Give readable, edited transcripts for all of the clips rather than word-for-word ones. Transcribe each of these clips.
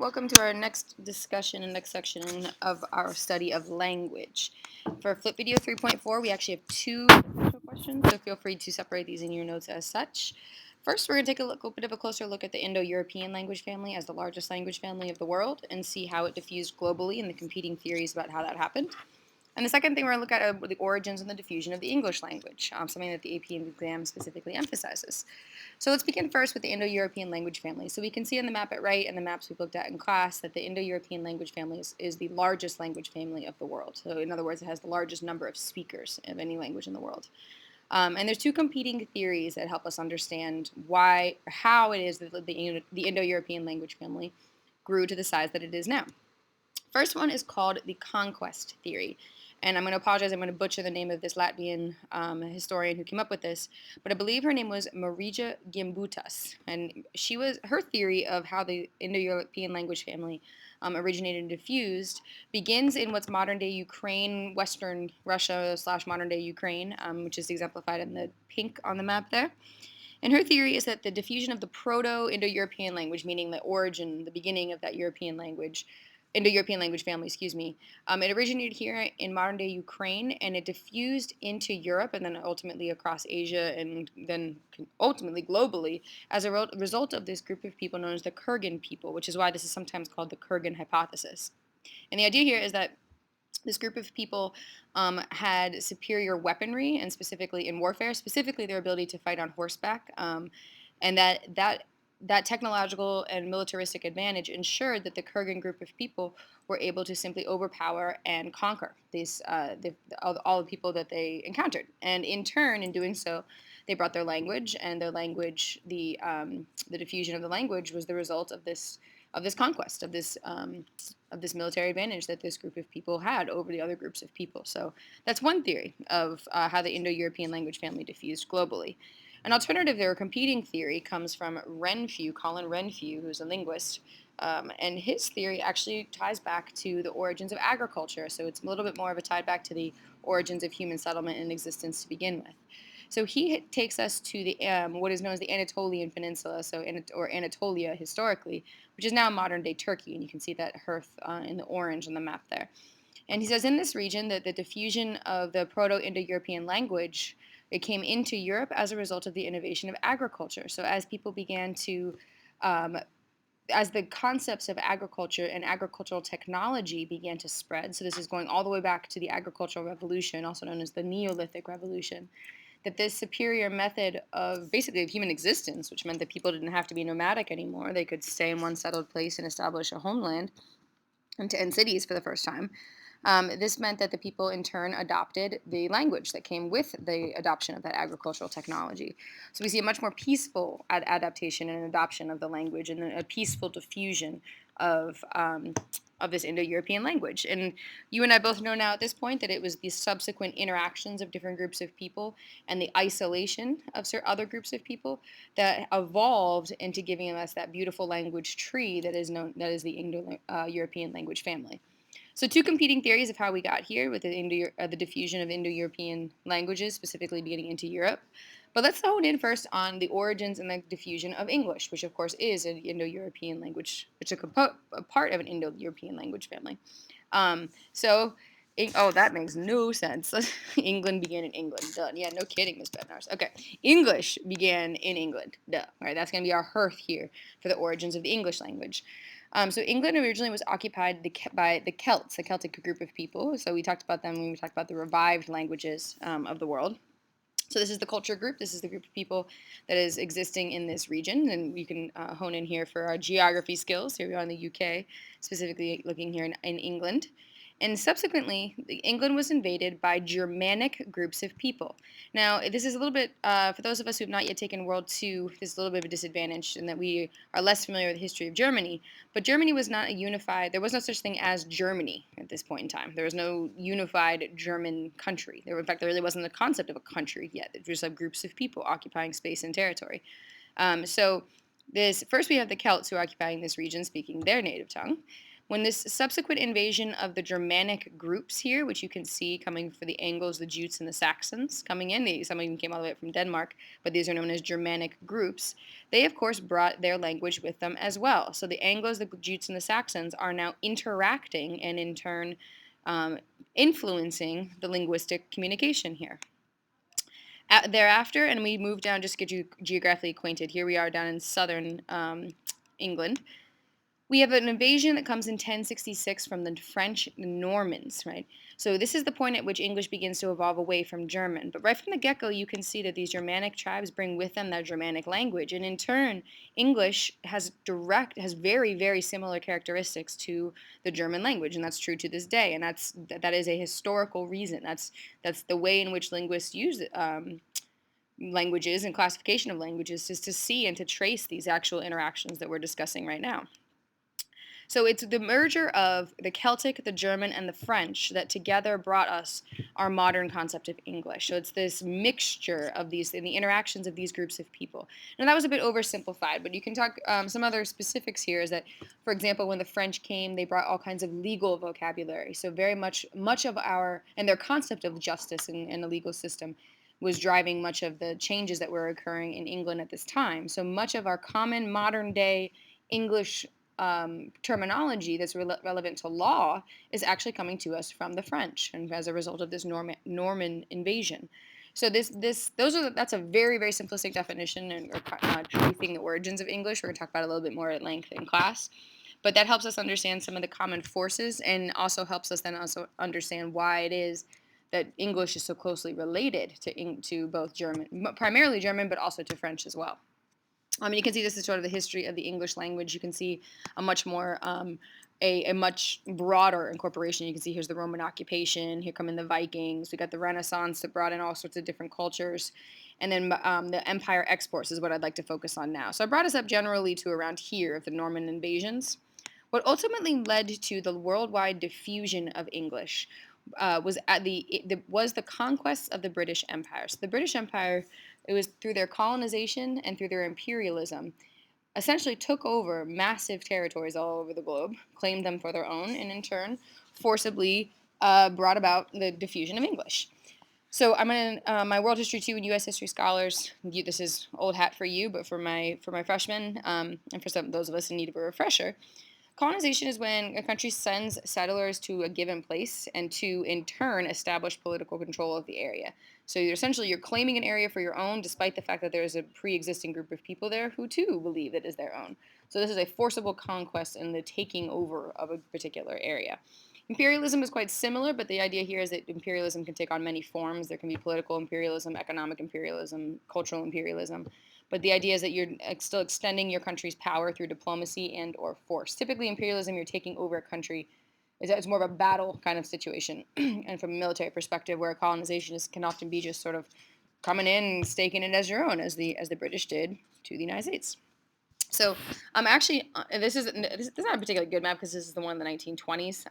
welcome to our next discussion and next section of our study of language. For Flip Video 3.4, we actually have two potential questions, so feel free to separate these in your notes as such. First, we're going to take a bit of a closer look at the Indo European language family as the largest language family of the world and see how it diffused globally and the competing theories about how that happened. And the second thing we're going to look at are the origins and the diffusion of the English language, something that the AP exam specifically emphasizes. So let's begin first with the Indo European language family. So we can see on the map at right and the maps we've looked at in class that the Indo European language family is the largest language family of the world. So in other words, it has the largest number of speakers of any language in the world. And there's two competing theories that help us understand how it is that the Indo European language family grew to the size that it is now. First one is called the Conquest Theory. And I'm going to apologize, I'm going to butcher the name of this Latvian historian who came up with this, but I believe her name was Marija Gimbutas. And her theory of how the Indo-European language family originated and diffused begins in what's modern-day Ukraine, Western Russia / modern-day Ukraine, which is exemplified in the pink on the map there. And her theory is that the diffusion of the Proto-Indo-European language, meaning the origin, the beginning of that Indo-European language family, it originated here in modern-day Ukraine, and it diffused into Europe and then ultimately across Asia and then ultimately globally as a result of this group of people known as the Kurgan people, which is why this is sometimes called the Kurgan Hypothesis. And the idea here is that this group of people had superior weaponry, and specifically in warfare, specifically their ability to fight on horseback, and that technological and militaristic advantage ensured that the Kurgan group of people were able to simply overpower and conquer all the people that they encountered. And in turn, in doing so, they brought their language, and their language, the diffusion of the language, was the result of this conquest, of this military advantage that this group of people had over the other groups of people. So that's one theory of how the Indo-European language family diffused globally. An alternative or competing theory comes from Colin Renfrew, who's a linguist, and his theory actually ties back to the origins of agriculture. So it's a little bit more of a tie back to the origins of human settlement and existence to begin with. So he takes us to the what is known as the Anatolian Peninsula, or Anatolia historically, which is now modern-day Turkey, and you can see that hearth in the orange on the map there. And he says in this region that the diffusion of the Proto-Indo-European language, it came into Europe as a result of the innovation of agriculture. So as people began to, as the concepts of agriculture and agricultural technology began to spread, so this is going all the way back to the agricultural revolution, also known as the Neolithic Revolution, that this superior method of human existence, which meant that people didn't have to be nomadic anymore, they could stay in one settled place and establish a homeland and cities for the first time. This meant that the people in turn adopted the language that came with the adoption of that agricultural technology. So we see a much more peaceful adaptation and adoption of the language, and a peaceful diffusion of this Indo-European language. And you and I both know now at this point that it was the subsequent interactions of different groups of people and the isolation of other groups of people that evolved into giving us that beautiful language tree that is the Indo-European language family. So two competing theories of how we got here with the diffusion of Indo-European languages, specifically beginning into Europe. But let's hone in first on the origins and the diffusion of English, which of course is an Indo-European language, which is a part of an Indo-European language family. That makes no sense. England began in England. Duh. Yeah, no kidding, Miss Bednars. Okay, English began in England. Duh. All right, that's going to be our hearth here for the origins of the English language. So England originally was occupied by the Celts, a Celtic group of people. So we talked about them when we talked about the revived languages of the world. So this is the culture group. This is the group of people that is existing in this region. And you can hone in here for our geography skills. Here we are in the UK, specifically looking here in England. And subsequently, England was invaded by Germanic groups of people. Now, this is a little bit, for those of us who have not yet taken World II, this is a little bit of a disadvantage in that we are less familiar with the history of Germany. But Germany was not a unified, there was no such thing as Germany at this point in time. There was no unified German country. In fact, there really wasn't the concept of a country yet. It was just groups of people occupying space and territory. First we have the Celts who are occupying this region, speaking their native tongue. When this subsequent invasion of the Germanic groups here, which you can see coming for the Angles, the Jutes, and the Saxons coming in, some of them came all the way from Denmark, but these are known as Germanic groups, they of course brought their language with them as well. So the Angles, the Jutes, and the Saxons are now interacting and in turn influencing the linguistic communication here. Thereafter, and we move down just to get you geographically acquainted, here we are down in southern England. We have an invasion that comes in 1066 from the French Normans, right? So this is the point at which English begins to evolve away from German. But right from the get-go, you can see that these Germanic tribes bring with them their Germanic language, and in turn, English has very, very similar characteristics to the German language, and that's true to this day. And that is a historical reason. That's the way in which linguists use languages and classification of languages, is to see and to trace these actual interactions that we're discussing right now. So it's the merger of the Celtic, the German, and the French that together brought us our modern concept of English. So it's this mixture of these and the interactions of these groups of people. Now that was a bit oversimplified, but you can talk some other specifics here is that, for example, when the French came, they brought all kinds of legal vocabulary. So very much of our, and their concept of justice and a legal system was driving much of the changes that were occurring in England at this time. So much of our common modern day English terminology that's relevant to law is actually coming to us from the French, and as a result of this Norman invasion. So that's a very, very simplistic definition and tracing the origins of English. We're going to talk about it a little bit more at length in class, but that helps us understand some of the common forces, and also helps us then also understand why it is that English is so closely related to both German, primarily German, but also to French as well. You can see this is sort of the history of the English language. You can see a much more, a much broader incorporation. You can see here's the Roman occupation. Here come in the Vikings. We got the Renaissance that brought in all sorts of different cultures. And then the empire exports is what I'd like to focus on now. So I brought us up generally to around here of the Norman invasions. What ultimately led to the worldwide diffusion of English was the conquest of the British Empire. So the British Empire, it was through their colonization and through their imperialism, essentially took over massive territories all over the globe, claimed them for their own, and in turn forcibly brought about the diffusion of English. So I'm going to, my world history 2 and U.S. history scholars, this is old hat for you, but for my freshmen, and for those of us in need of a refresher, colonization is when a country sends settlers to a given place and to, in turn, establish political control of the area. So you're claiming an area for your own, despite the fact that there is a pre-existing group of people there who too believe it is their own. So this is a forcible conquest and the taking over of a particular area. Imperialism is quite similar, but the idea here is that imperialism can take on many forms. There can be political imperialism, economic imperialism, cultural imperialism. But the idea is that you're still extending your country's power through diplomacy and or force. Typically, imperialism, you're taking over a country. It's more of a battle kind of situation. And from a military perspective, where colonization can often be just sort of coming in and staking it as your own, as the British did to the United States. So actually, this is not a particularly good map because this is the one in the 1920s.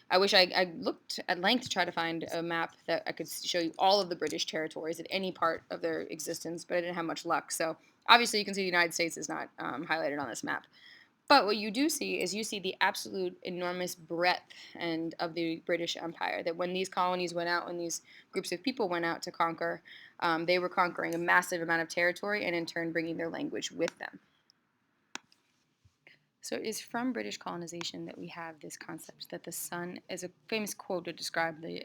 I wish I looked at length to try to find a map that I could show you all of the British territories at any part of their existence, but I didn't have much luck. So obviously you can see the United States is not highlighted on this map. But what you do see is you see the absolute enormous breadth of the British Empire, that when these colonies went out, when these groups of people went out to conquer, they were conquering a massive amount of territory and in turn bringing their language with them. So it is from British colonization that we have this concept that the sun is a famous quote to describe the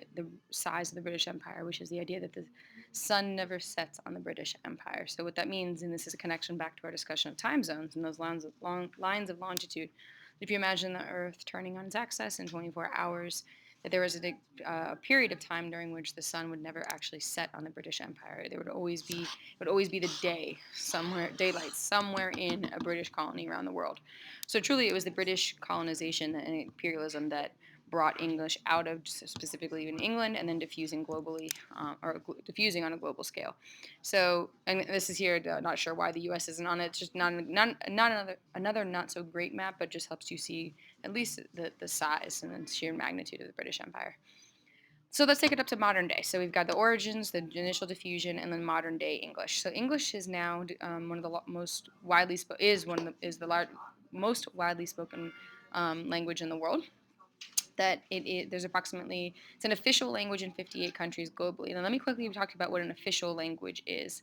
size of the British Empire, which is the idea that the sun never sets on the British Empire. So what that means, and this is a connection back to our discussion of time zones and those lines of longitude, if you imagine the Earth turning on its axis in 24 hours, that there was a period of time during which the sun would never actually set on the British Empire. There would always be the daylight somewhere in a British colony around the world. So truly, it was the British colonization and imperialism that brought English out of specifically in England and then diffusing globally, or diffusing on a global scale. So, and this is here, not sure why the U.S. isn't on it. It's just not another not so great map, but just helps you see at least the size and the sheer magnitude of the British Empire. So let's take it up to modern day. So we've got the origins, the initial diffusion, and then modern day English. So English is now one of the most widely spoken language in the world. That there's approximately, it's an official language in 58 countries globally. Now let me quickly talk about what an official language is.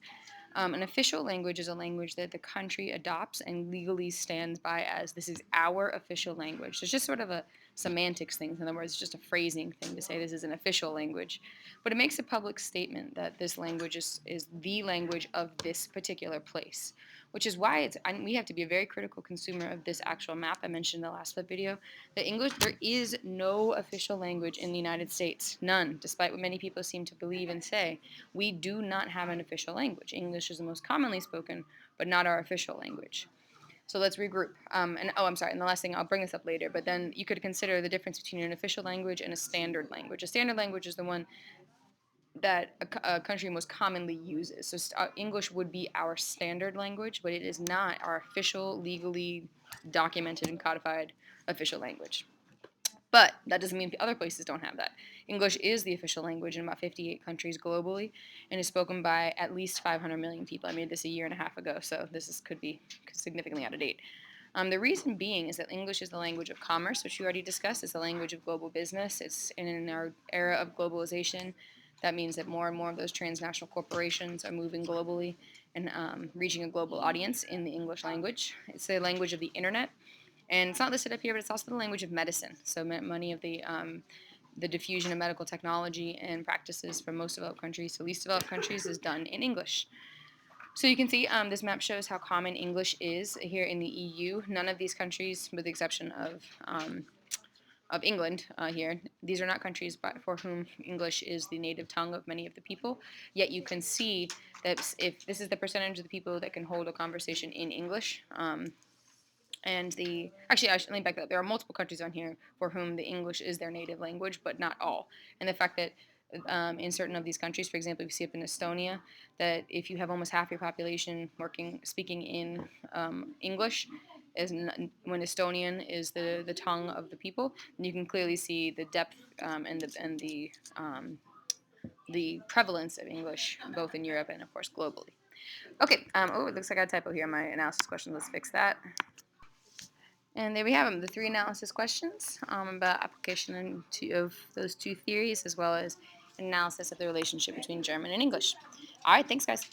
An official language is a language that the country adopts and legally stands by as this is our official language. So it's just sort of a semantics thing. In other words, it's just a phrasing thing to say this is an official language. But it makes a public statement that this language is the language of this particular place, which is why we have to be a very critical consumer of this actual map I mentioned in the last flip video. The English, there is no official language in the United States. None, despite what many people seem to believe and say. We do not have an official language. English is the most commonly spoken, but not our official language. So let's regroup. I'm sorry, and the last thing, I'll bring this up later, but then you could consider the difference between an official language and a standard language. A standard language is the one that a country most commonly uses. So English would be our standard language, but it is not our official, legally documented and codified official language. But that doesn't mean other places don't have that. English is the official language in about 58 countries globally and is spoken by at least 500 million people. I made this a year and a half ago, so could be significantly out of date. The reason being is that English is the language of commerce, which we already discussed. It's the language of global business. It's in our era of globalization. That means that more and more of those transnational corporations are moving globally and reaching a global audience in the English language. It's the language of the internet. And it's not listed up here, but it's also the language of medicine. So many of the diffusion of medical technology and practices from most developed countries to least developed countries is done in English. So you can see this map shows how common English is here in the EU. None of these countries, with the exception of England here, these are not countries for whom English is the native tongue of many of the people. Yet you can see that if this is the percentage of the people that can hold a conversation in English, let me back up. There are multiple countries on here for whom the English is their native language, but not all. And the fact that in certain of these countries, for example, if you see up in Estonia, that if you have almost half your population speaking in English, when Estonian is the tongue of the people, then you can clearly see the depth and the prevalence of English both in Europe and of course globally. Okay. It looks like I got a typo here on my analysis question. Let's fix that. And there we have them, the 3 analysis questions about application of those 2 theories, as well as an analysis of the relationship between German and English. All right, thanks, guys.